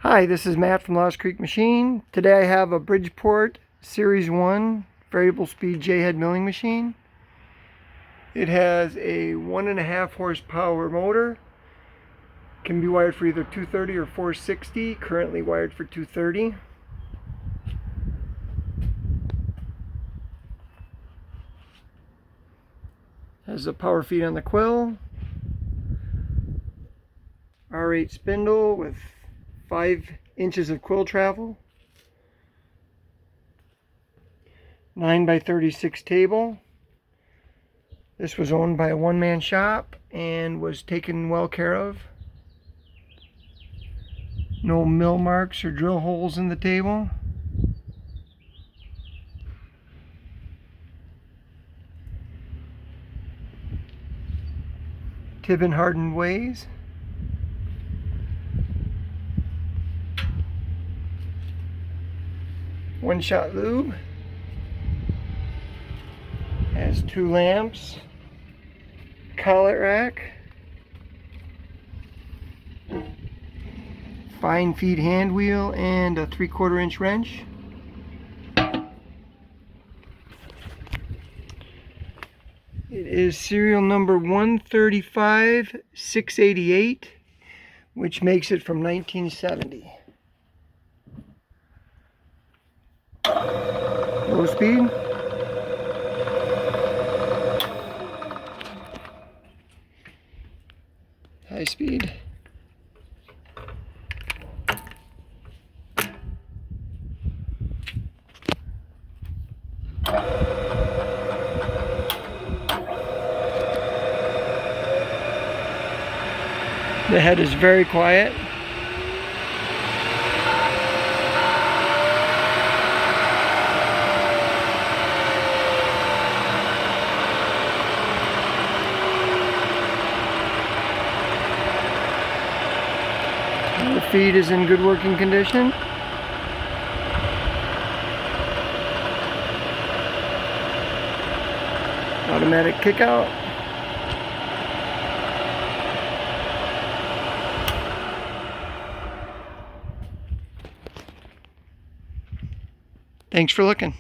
Hi, this is Matt from Lost Creek Machine. Today I have a Bridgeport Series 1 variable speed J-head milling machine. It has a 1.5 horsepower motor. Can be wired for either 230 or 460. Currently wired for 230. Has a power feed on the quill. R8 spindle with 5 inches of quill travel. 9 by 36 table. This was owned by a one-man shop and was taken well care of. No mill marks or drill holes in the table. Tibbin hardened ways. One-shot lube. Has 2 lamps. Collet rack. Fine feed hand wheel and a 3/4 inch wrench. It is serial number 135688, which makes it from 1970. Low speed. High speed. The head is very quiet. The feed is in good working condition. Automatic kick out. Thanks for looking.